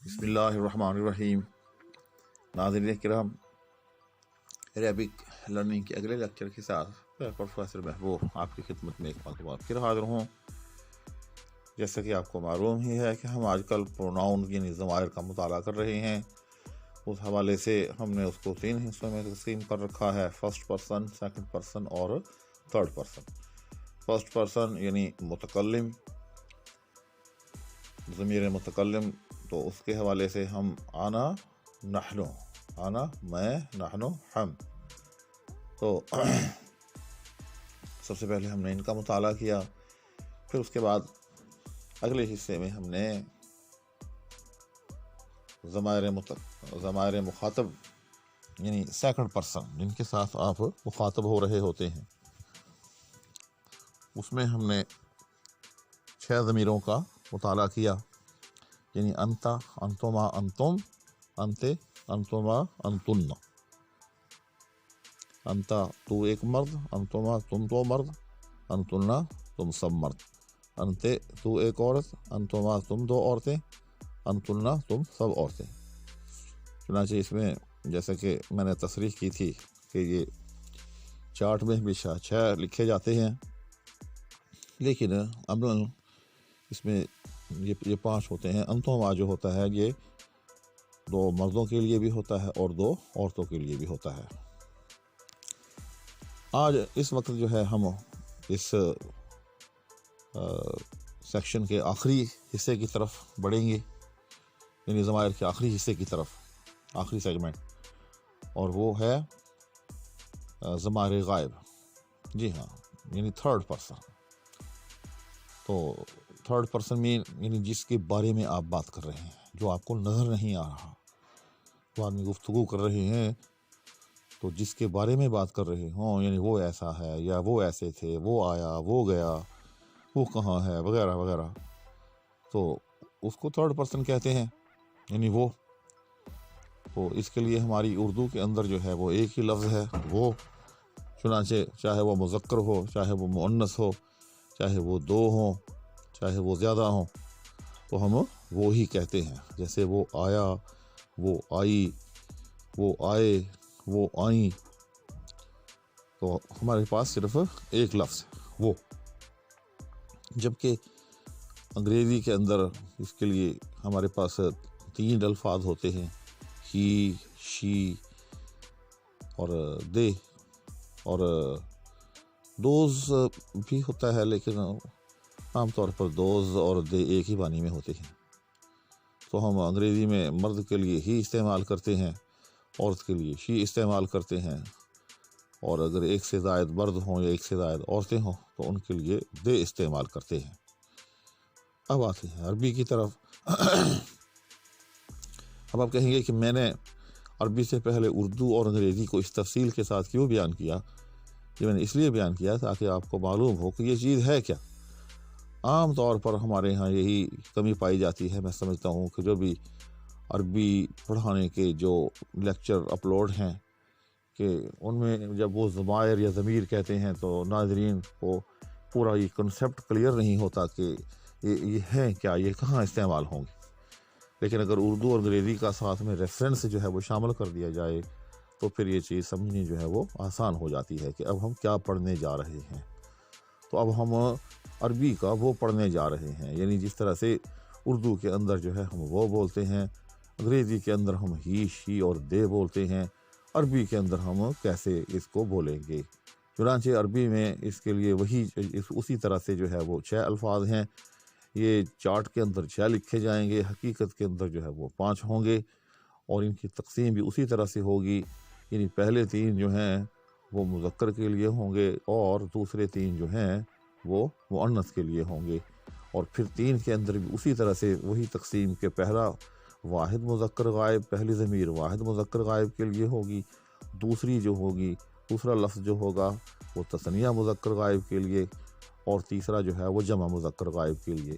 بسم اللہ الرحمن الرحیم۔ ناظرین کرام، عربک لرننگ کے اگلے لیکچر کے ساتھ میں پروفیسر محبوب آپ کی خدمت میں ایک مرتبہ پھر حاضر ہوں۔ جیسا کہ آپ کو معلوم ہی ہے کہ ہم آج کل پروناؤن یعنی ضمائر کا مطالعہ کر رہے ہیں۔ اس حوالے سے ہم نے اس کو 3 حصوں میں تقسیم کر رکھا ہے، فرسٹ پرسن، سیکنڈ پرسن اور تھرڈ پرسن۔ فرسٹ پرسن یعنی متکلم، ضمیر متکلم، تو اس کے حوالے سے ہم آنا، نحنو، آنا میں، نحنو ہم، تو سب سے پہلے ہم نے ان کا مطالعہ کیا۔ پھر اس کے بعد اگلے حصے میں ہم نے ضمائر مخاطب یعنی سیکنڈ پرسن، جن کے ساتھ آپ مخاطب ہو رہے ہوتے ہیں، اس میں ہم نے 6 ضمیروں کا مطالعہ کیا، یعنی انتا، انتما، انتم، انتے، انتما، انتن۔ انتا تو ایک مرد، انتما تم 2 مرد، انتنا تم سب مرد۔ انتے تو ایک عورت، انتما تم 2 عورتیں، انتنا تم سب عورتیں۔ چنانچہ اس میں جیسا کہ میں نے تصریح کی تھی کہ یہ چارٹ میں بھی 6 لکھے جاتے ہیں، لیکن عملاً اس میں یہ 5 ہوتے ہیں۔ انتما جو ہوتا ہے یہ 2 مردوں کے لیے بھی ہوتا ہے اور 2 عورتوں کے لیے بھی ہوتا ہے۔ آج اس وقت جو ہے ہم اس سیکشن کے آخری حصے کی طرف بڑھیں گے، یعنی ضمائر کے آخری حصے کی طرف، آخری سیگمنٹ، اور وہ ہے ضمائر غائب۔ جی ہاں، یعنی تھرڈ پرسن۔ تو تھرڈ پرسن مین یعنی جس کے بارے میں آپ بات کر رہے ہیں، جو آپ کو نظر نہیں آ رہا۔ تو آدمی گفتگو کر رہے ہیں تو جس کے بارے میں بات کر رہے ہوں، یعنی وہ ایسا ہے یا وہ ایسے تھے، وہ آیا، وہ گیا، وہ کہاں ہے، وغیرہ وغیرہ، تو اس کو تھرڈ پرسن کہتے ہیں، یعنی وہ۔ تو اس کے لیے ہماری اردو کے اندر جو ہے وہ ایک ہی لفظ ہے، وہ۔ چنانچہ چاہے وہ مذکر ہو، چاہے وہ مؤنث ہو، چاہے وہ 2 ہوں، چاہے وہ زیادہ ہوں، تو ہم وہ ہی کہتے ہیں۔ جیسے وہ آیا، وہ آئی، وہ آئے، وہ آئیں، تو ہمارے پاس صرف ایک لفظ ہے، وہ۔ جبکہ انگریزی کے اندر اس کے لیے ہمارے پاس 3 الفاظ ہوتے ہیں، ہی، شی اور دے، اور دوز بھی ہوتا ہے، لیکن عام طور پر دوز اور دے ایک ہی معنی میں ہوتے ہیں۔ تو ہم انگریزی میں مرد کے لیے ہی استعمال کرتے ہیں، عورت کے لیے شی استعمال کرتے ہیں، اور اگر ایک سے زائد مرد ہوں یا ایک سے زائد عورتیں ہوں تو ان کے لیے دے استعمال کرتے ہیں۔ اب آتے ہیں عربی کی طرف۔ اب آپ کہیں گے کہ میں نے عربی سے پہلے اردو اور انگریزی کو اس تفصیل کے ساتھ کیوں بیان کیا؟ یہ میں نے اس لیے بیان کیا تاکہ آپ کو معلوم ہو کہ یہ چیز ہے کیا۔ عام طور پر ہمارے ہاں یہی کمی پائی جاتی ہے۔ میں سمجھتا ہوں کہ جو بھی عربی پڑھانے کے جو لیکچر اپلوڈ ہیں، کہ ان میں جب وہ ضمائر یا ضمیر کہتے ہیں تو ناظرین کو پورا یہ کنسیپٹ کلیئر نہیں ہوتا کہ یہ ہیں کیا، یہ کہاں استعمال ہوں گے۔ لیکن اگر اردو اور انگریزی کا ساتھ میں ریفرنس جو ہے وہ شامل کر دیا جائے تو پھر یہ چیز سمجھنی جو ہے وہ آسان ہو جاتی ہے کہ اب ہم کیا پڑھنے جا رہے ہیں۔ تو اب ہم عربی کا وہ پڑھنے جا رہے ہیں، یعنی جس طرح سے اردو کے اندر جو ہے ہم وہ بولتے ہیں، انگریزی کے اندر ہم ہی، شی اور دے بولتے ہیں، عربی کے اندر ہم کیسے اس کو بولیں گے۔ چنانچہ عربی میں اس کے لیے اسی طرح سے جو ہے وہ 6 الفاظ ہیں۔ یہ چارٹ کے اندر 6 لکھے جائیں گے، حقیقت کے اندر جو ہے وہ 5 ہوں گے، اور ان کی تقسیم بھی اسی طرح سے ہوگی، یعنی پہلے 3 جو ہیں وہ مذکر کے لیے ہوں گے، اور دوسرے 3 جو ہیں وہ مؤنث کے لیے ہوں گے، اور پھر 3 کے اندر بھی اسی طرح سے وہی تقسیم کے پہلا واحد مذکر غائب، پہلی ضمیر واحد مذکر غائب کے لیے ہوگی، دوسری جو ہوگی، دوسرا لفظ جو ہوگا وہ تثنیہ مذکر غائب کے لیے، اور تیسرا جو ہے وہ جمع مذکر غائب کے لیے،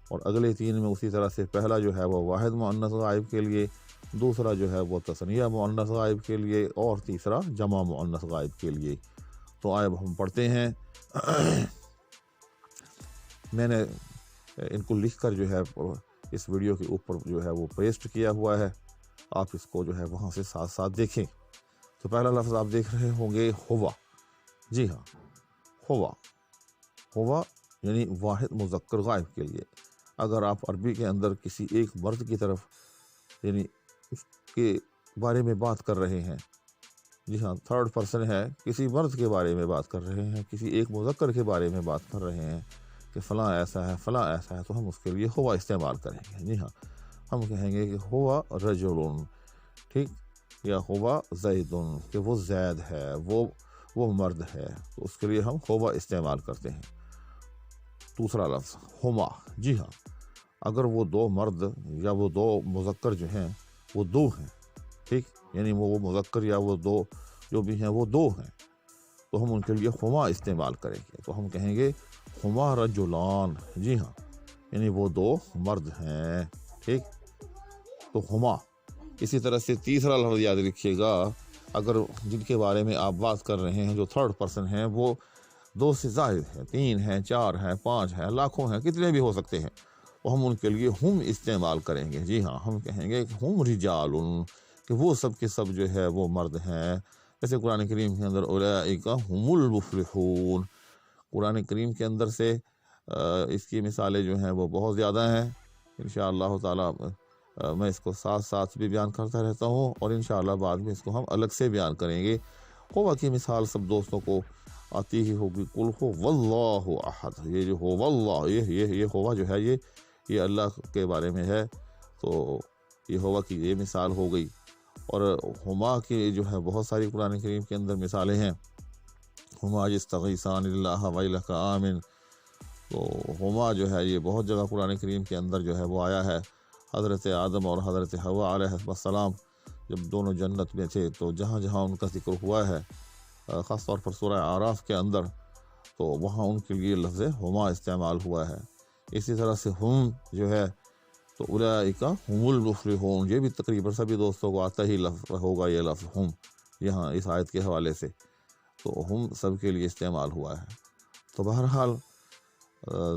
اور اگلے 3 میں اسی طرح سے پہلا جو ہے وہ واحد مؤنث غائب کے لیے، دوسرا جو ہے وہ تثنیہ مؤنث غائب کے لیے، اور تیسرا جمع مؤنث غائب کے لیے۔ تو آئے اب ہم پڑھتے ہیں۔ میں نے ان کو لکھ کر جو ہے اس ویڈیو کے اوپر جو ہے وہ پیسٹ کیا ہوا ہے، آپ اس کو جو ہے وہاں سے ساتھ ساتھ دیکھیں۔ تو پہلا لفظ آپ دیکھ رہے ہوں گے ہوا، جی ہاں ہوا، ہوا یعنی واحد مذکر غائب کے لیے۔ اگر آپ عربی کے اندر کسی ایک مرد کی طرف یعنی اس کے بارے میں بات کر رہے ہیں، جی ہاں تھرڈ پرسن ہے، کسی مرد کے بارے میں بات کر رہے ہیں، کسی ایک مذکر کے بارے میں بات کر رہے ہیں کہ فلاں ایسا ہے فلاں ایسا ہے، تو ہم اس کے لیے ہوا استعمال کریں گے۔ جی ہاں ہم کہیں گے کہ ہوا رجل، ٹھیک، یا ہوا زیدن کہ وہ زید ہے، وہ مرد ہے، تو اس کے لیے ہم ہوا استعمال کرتے ہیں۔ دوسرا لفظ ہما، جی ہاں اگر وہ دو مرد یا وہ دو مذکر جو ہیں وہ دو ہیں، ٹھیک، یعنی وہ مذکر یا وہ دو جو بھی ہیں وہ دو ہیں، تو ہم ان کے لیے ہما استعمال کریں گے۔ تو ہم کہیں گے ہما رجلان، جی ہاں یعنی وہ دو مرد ہیں، ٹھیک، تو ہما۔ اسی طرح سے تیسرا لفظ یاد رکھیے گا، اگر جن کے بارے میں آپ بات کر رہے ہیں جو تھرڈ پرسن ہیں وہ دو سے زائد ہیں، تین ہیں، چار ہیں، پانچ ہیں، لاکھوں ہیں، کتنے بھی ہو سکتے ہیں، تو ہم ان کے لیے ہم استعمال کریں گے۔ جی ہاں ہم کہیں گے کہ ہم رجال، کہ وہ سب کے سب جو ہے وہ مرد ہیں۔ جیسے قرآن کریم کے اندر اولئک هم المفلحون، قرآن کریم کے اندر سے اس کی مثالیں جو ہیں وہ بہت زیادہ ہیں۔ انشاءاللہ تعالی میں اس کو ساتھ ساتھ بھی بیان کرتا رہتا ہوں، اور انشاءاللہ بعد میں اس کو ہم الگ سے بیان کریں گے۔ ہوا کی مثال سب دوستوں کو آتی ہی ہوگی، قل هو واللہ احد، یہ جو ہو واللہ یہ ہوا جو ہے یہ اللہ کے بارے میں ہے، تو یہ ہوا کی یہ مثال ہو گئی۔ اور ہما کی جو ہے بہت ساری قرآن کریم کے اندر مثالیں ہیں، ہما یستغیثان اللہ ویلک آمن، تو ہما جو ہے یہ بہت جگہ قرآن کریم کے اندر جو ہے وہ آیا ہے۔ حضرت آدم اور حضرت حوا علیہ السلام جب دونوں جنت میں تھے تو جہاں جہاں ان کا ذکر ہوا ہے، خاص طور پر سورہ اعراف کے اندر، تو وہاں ان کے لیے لفظ ہما استعمال ہوا ہے۔ اسی طرح سے ہم جو ہے تو اولئک هم المفلحون، یہ بھی تقریباً سبھی دوستوں کو آتا ہی لفظ ہوگا یہ لفظ ہم، یہاں اس آیت کے حوالے سے، تو ہم سب کے لیے استعمال ہوا ہے۔ تو بہرحال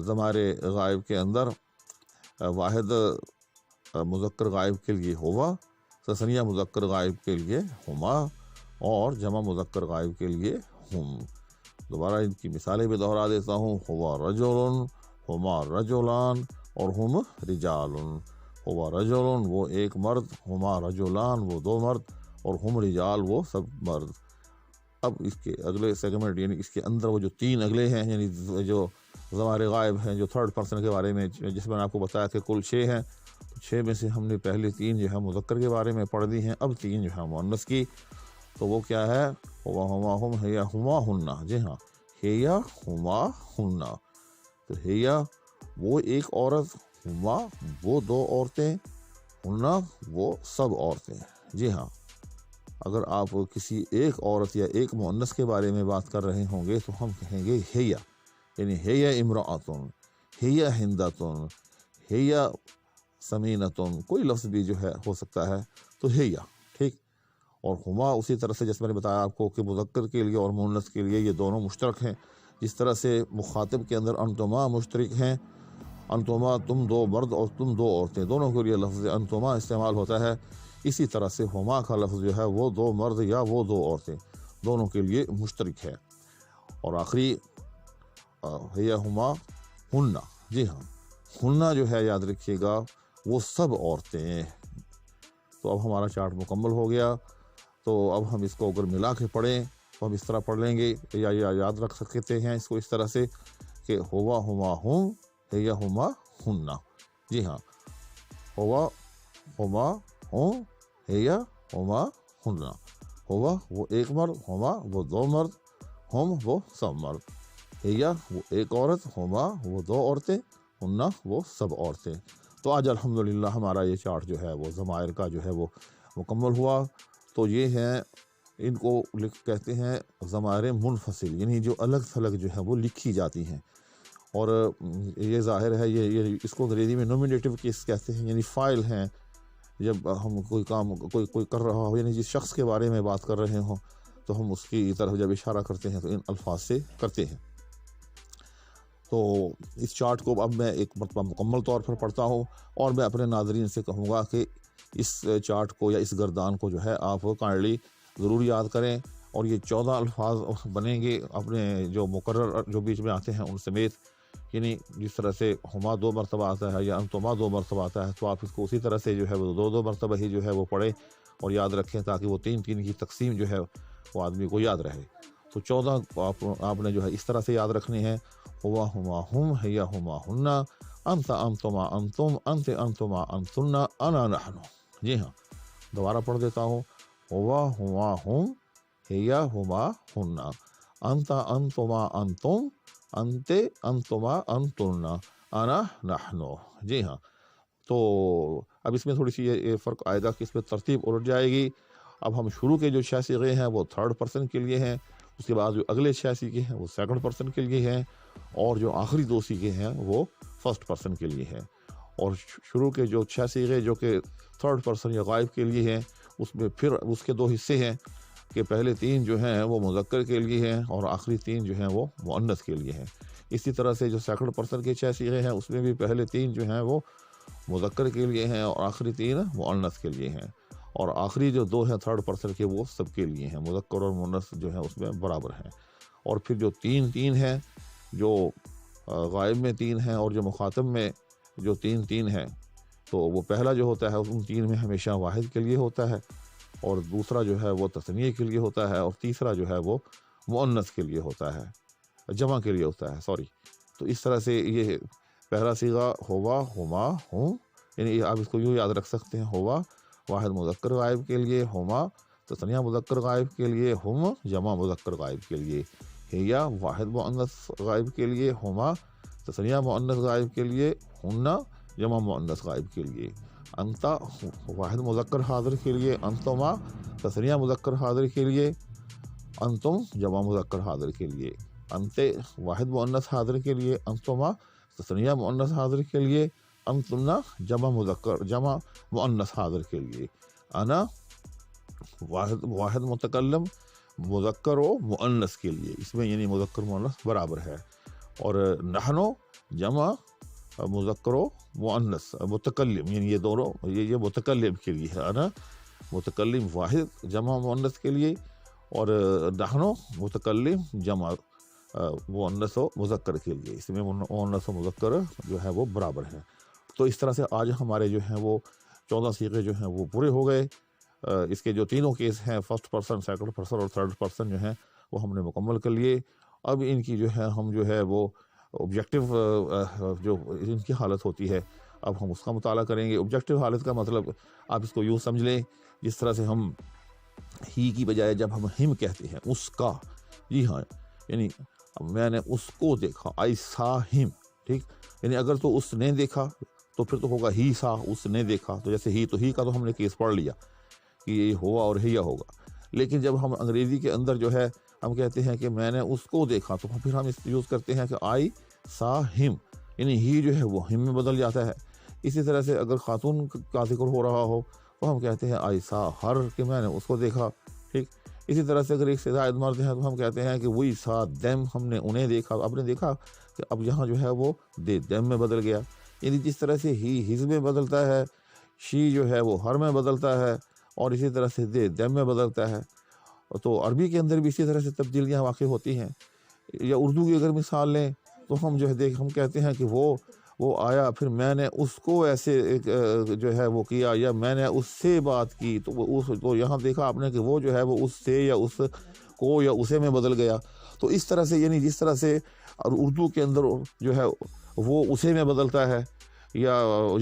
ضمائر غائب کے اندر واحد مذکر غائب کے لیے ہوا، تثنیہ مذکر غائب کے لیے ہما، اور جمع مذکر غائب کے لیے ہم۔ دوبارہ ان کی مثالیں بھی دہرا دیتا ہوں، ہوا رجل، ہما رجلان، اور ہم رجال۔ ہوا رجل وہ ایک مرد، ہما رجلان وہ دو مرد، اور ہم رجال وہ سب مرد۔ اب اس کے اگلے سیگمنٹ یعنی اس کے اندر وہ جو تین اگلے ہیں، یعنی جو ضمائر غائب ہیں جو تھرڈ پرسن کے بارے میں، جس میں نے آپ کو بتایا کہ کل 6 ہیں، تو 6 میں سے ہم نے پہلے 3 جو ہے مذکر کے بارے میں پڑھ دی ہیں، اب 3 جو ہے مؤنث کی، تو وہ کیا ہے، ہوا ہما ہم ہیا ہما ہننا، جی ہاں ہیا ہما ہننا، تو ہیا وہ ایک عورت، ہما وہ دو عورتیں، ہننا وہ سب عورتیں۔ جی ہاں اگر آپ کسی ایک عورت یا ایک مؤنث کے بارے میں بات کر رہے ہوں گے تو ہم کہیں گے ہیا، یعنی ہیا امرأتن، ہیا ہندتن، ہیا سمینتن، کوئی لفظ بھی جو ہے ہو سکتا ہے تو ہیا، ٹھیک۔ اور ہما اسی طرح سے جس میں نے بتایا آپ کو کہ مذکر کے لیے اور مؤنث کے لیے یہ دونوں مشترک ہیں، جس طرح سے مخاطب کے اندر انتما مشترک ہیں، انتما تم دو مرد اور تم دو عورتیں، دونوں کے لیے لفظ انتما استعمال ہوتا ہے، اسی طرح سے ہما کا لفظ جو ہے وہ دو مرد یا وہ دو عورتیں دونوں کے لیے مشترک ہے۔ اور آخری ہیا ہما ہننا، جی ہاں ہننا جو ہے یاد رکھیے گا وہ سب عورتیں۔ تو اب ہمارا چارٹ مکمل ہو گیا، تو اب ہم اس کو اگر ملا کے پڑھیں تو ہم اس طرح پڑھ لیں گے، یا یاد رکھ سکتے ہیں اس کو اس طرح سے کہ ہوا ہما ہم ہیا ہما ہننا، جی ہاں ہوا ہما ہم ہیا ہما ہننا، ہوا وہ ایک مرد، ہما وہ دو مرد، ہم وہ سب مرد، ہیا وہ ایک عورت، ہما وہ دو عورتیں، ہننا وہ سب عورتیں۔ تو آج الحمدللہ ہمارا یہ چارٹ جو ہے وہ ضمائر کا جو ہے وہ مکمل ہوا۔ تو یہ ہیں، ان کو کہتے ہیں ضمائر منفصل، یعنی جو الگ تھلگ جو ہے وہ لکھی جاتی ہیں، اور یہ ظاہر ہے یہ اس کو انگریزی میں نومینیٹو کیس کہتے ہیں، یعنی فائل ہیں، جب ہم کوئی کام کوئی کر رہا ہو، یعنی جس شخص کے بارے میں بات کر رہے ہوں تو ہم اس کی طرف جب اشارہ کرتے ہیں تو ان الفاظ سے کرتے ہیں۔ تو اس چارٹ کو اب میں ایک مرتبہ مکمل طور پر پڑھتا ہوں، اور میں اپنے ناظرین سے کہوں گا کہ اس چارٹ کو یا اس گردان کو جو ہے آپ کائنڈلی ضرور یاد کریں، اور یہ 14 الفاظ بنیں گے اپنے جو مقرر جو بیچ میں آتے ہیں ان سمیت، یعنی جس طرح سے ہما 2 مرتبہ آتا ہے یا انتما 2 مرتبہ آتا ہے، تو آپ اس کو اسی طرح سے جو ہے وہ 2 مرتبہ ہی جو ہے وہ پڑھیں اور یاد رکھیں، تاکہ وہ 3 کی تقسیم جو ہے وہ آدمی کو یاد رہے۔ تو 14 آپ نے جو ہے اس طرح سے یاد رکھنے ہیں، ہوا ہما ہم، ہیا ہما ہننا، انت انتما انتم، انت انتما انتنا، انا نحن۔ جی ہاں، دوبارہ پڑھ دیتا ہوں، ہوا ہما ہم، ہیا ہما ہننا، انت انتما انتم، انت انتما انتنا، انا نحن۔ جی ہاں، تو اب اس میں تھوڑی سی یہ فرق آئے گا کہ اس میں ترتیب الٹ جائے گی۔ اب ہم شروع کے جو 6 صیغے ہیں وہ 3rd پرسن کے لیے ہیں، اس کے بعد جو اگلے 6 صیغے ہیں وہ 2nd پرسن کے لیے ہیں، اور جو آخری 2 صیغے ہیں وہ 1st پرسن کے لیے ہیں۔ اور شروع کے جو 6 صیغے جو کہ 3rd پرسن یا غائب کے لیے ہیں، اس میں پھر اس کے 2 حصے ہیں کہ پہلے 3 جو ہیں وہ مذکر کے لیے ہیں اور آخری 3 جو ہیں وہ مؤنث کے لیے ہیں۔ اسی طرح سے جو 2nd پرسن کے 6 صیغے ہیں اس میں بھی پہلے 3 جو ہیں وہ مذکر کے لیے ہیں اور آخری 3 مؤنث کے لیے ہیں، اور آخری جو 2 ہیں 3rd پرسن کے وہ سب کے لیے ہیں، مذکر اور مؤنث جو ہیں اس میں برابر ہیں۔ اور پھر جو 3 ہیں، جو غائب میں 3 ہیں اور جو مخاطب میں جو 3 ہیں، تو وہ پہلا جو ہوتا ہے ان 3 میں ہمیشہ واحد کے لیے ہوتا ہے، اور دوسرا جو ہے وہ تثنیہ کے لیے ہوتا ہے، اور تیسرا جو ہے وہ مؤنث کے لیے ہوتا ہے، جمع کے لیے ہوتا ہے، سوری۔ تو اس طرح سے یہ پہلا صیغہ ہوا ہما ہوں، یعنی آپ اس کو یوں یاد رکھ سکتے ہیں، ہوا واحد مذکر غائب کے لیے، ہما تثنیہ مذکر غائب کے لیے، ہم جمع مذکر غائب کے لیے، ہیا واحد مؤنث غائب کے لیے، ہما تثنیہ مؤنث غائب کے لیے، ہننا جمع مؤنث غائب کے لیے، انتا واحد مذکر حاضر کے لیے، انتما تثنیہ مذکر حاضر کے لیے، انتم جمع مذکر حاضر کے لیے، انتے واحد مؤنث حاضر کے لیے، انتما تثنیہ مؤنث حاضر کے لیے، انتنا جمع مؤنث حاضر کے لیے، انا واحد متکلم مذکر و مؤنث کے لیے، اس میں یعنی مذکر مؤنث برابر ہے، اور نحنو جمع مذکر و مؤنث متکلم، یعنی یہ دونوں یہ متکلم کے لیے ہے، انا متکلم واحد جمع مؤنث کے لیے، اور نحنو متکلم جمع مؤنث و مذکر کے لیے، اس میں مؤنث و مذکر جو ہے وہ برابر ہیں۔ تو اس طرح سے آج ہمارے جو ہیں وہ 14 صیغے جو ہیں وہ پورے ہو گئے۔ اس کے جو تینوں کیس ہیں، 1st پرسن، 2nd پرسن اور 3rd پرسن جو ہیں وہ ہم نے مکمل کر لیے۔ اب ان کی جو ہے ہم جو ہے وہ آبجیکٹیو جو ان کی حالت ہوتی ہے، اب ہم اس کا مطالعہ کریں گے۔ آبجیکٹیو حالت کا مطلب آپ اس کو یوں سمجھ لیں، جس طرح سے ہم ہی کی بجائے جب ہم ہم کہتے ہیں، اس کا، جی ہاں، یعنی میں نے اس کو دیکھا، آئی سا ہم، ٹھیک، یعنی اگر تو اس نے دیکھا تو پھر تو ہوگا ہی سا، اس نے دیکھا، تو جیسے ہی، تو ہی کا تو ہم نے کیس پڑھ لیا کہ یہ ہوا اور ہیا ہوگا۔ لیکن جب ہم انگریزی کے اندر جو ہے ہم کہتے ہیں کہ میں نے اس کو دیکھا، تو پھر ہم اس یوز کرتے ہیں کہ آئی سا ہم، یعنی ہی جو ہے وہ ہم میں بدل جاتا ہے۔ اسی طرح سے اگر خاتون کا ذکر ہو رہا ہو تو ہم کہتے ہیں آئی سا ہر، کہ میں نے اس کو دیکھا، ٹھیک۔ اسی طرح سے اگر ایک سے زائد مرد ہیں تو ہم کہتے ہیں کہ وہی سا دیم، ہم نے انہیں دیکھا، اب نے دیکھا کہ اب یہاں جو ہے وہ دے دیم میں بدل گیا۔ یعنی جس طرح سے ہی ہز میں بدلتا ہے، شی جو ہے وہ ہر میں بدلتا ہے، اور اسی طرح سے دے دیم میں بدلتا ہے۔ تو عربی کے اندر بھی اسی طرح سے تبدیلیاں واقع ہوتی ہیں۔ یا اردو کی اگر مثال لیں تو ہم جو ہے ہم کہتے ہیں کہ وہ آیا، پھر میں نے اس کو ایسے جو ہے وہ کیا، یا میں نے اس سے بات کی، تو یہاں دیکھا آپ نے کہ وہ جو ہے وہ اس سے یا اس کو یا اسے میں بدل گیا۔ تو اس طرح سے یعنی جس طرح سے اور اردو کے اندر جو ہے وہ اسے میں بدلتا ہے، یا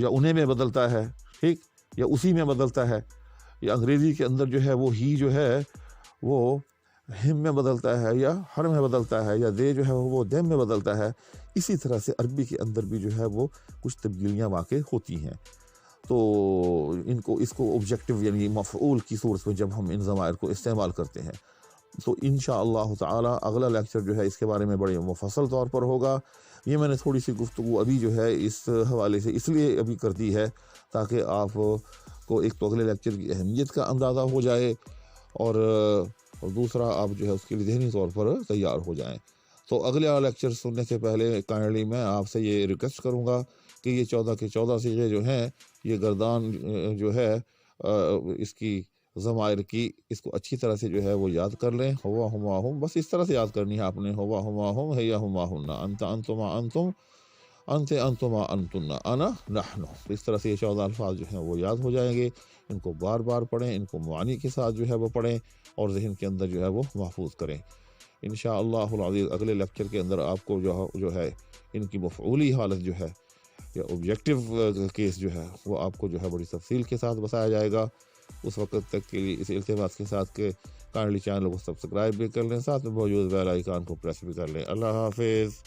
انہیں میں بدلتا ہے، ٹھیک، یا اسی میں بدلتا ہے، یا انگریزی کے اندر جو ہے وہ ہی جو ہے وہ ہم میں بدلتا ہے، یا ہر میں بدلتا ہے، یا دے جو ہے وہ دیم میں بدلتا ہے۔ اسی طرح سے عربی کے اندر بھی جو ہے وہ کچھ تبدیلیاں واقع ہوتی ہیں۔ تو اس کو آبجیکٹیو یعنی مفعول کی صورت میں جب ہم ان ضمائر کو استعمال کرتے ہیں، تو انشاءاللہ تعالی اگلا لیکچر جو ہے اس کے بارے میں بڑے مفصل طور پر ہوگا۔ یہ میں نے تھوڑی سی گفتگو ابھی جو ہے اس حوالے سے اس لیے ابھی کر دی ہے تاکہ آپ کو ایک تو اگلے لیکچر کی اہمیت کا اندازہ ہو جائے، اور دوسرا آپ جو ہے اس کے لیے ذہنی طور پر تیار ہو جائیں۔ تو اگلا لیکچر سننے سے پہلے کائنڈلی میں آپ سے یہ ریکویسٹ کروں گا کہ یہ 14 کے 14 صیغے جو ہیں، یہ گردان جو ہے اس کی ضمائر کی، اس کو اچھی طرح سے جو ہے وہ یاد کر لیں۔ ہوا ہما ہم، بس اس طرح سے یاد کرنی ہے آپ نے، ہوا ہما ہم، ہیا ہما ہن، انت انتما انتم، انت انتما انتن، انا نحن۔ اس طرح سے یہ 14 الفاظ جو ہیں وہ یاد ہو جائیں گے۔ ان کو بار بار پڑھیں، ان کو معانی کے ساتھ جو ہے وہ پڑھیں اور ذہن کے اندر جو ہے وہ محفوظ کریں۔ انشاءاللہ العزیز اگلے لیکچر کے اندر آپ کو جو ہے ان کی مفعولی حالت جو ہے یا آبجیکٹیو کیس جو ہے وہ آپ کو جو ہے بڑی تفصیل کے ساتھ بتایا جائے گا۔ اس وقت تک کے لیے اس التماس کے ساتھ کہ کائنڈلی چینل کو سبسکرائب بھی کر لیں، ساتھ میں موجود بیل آئیکن کو پریس بھی کر لیں۔ اللہ حافظ۔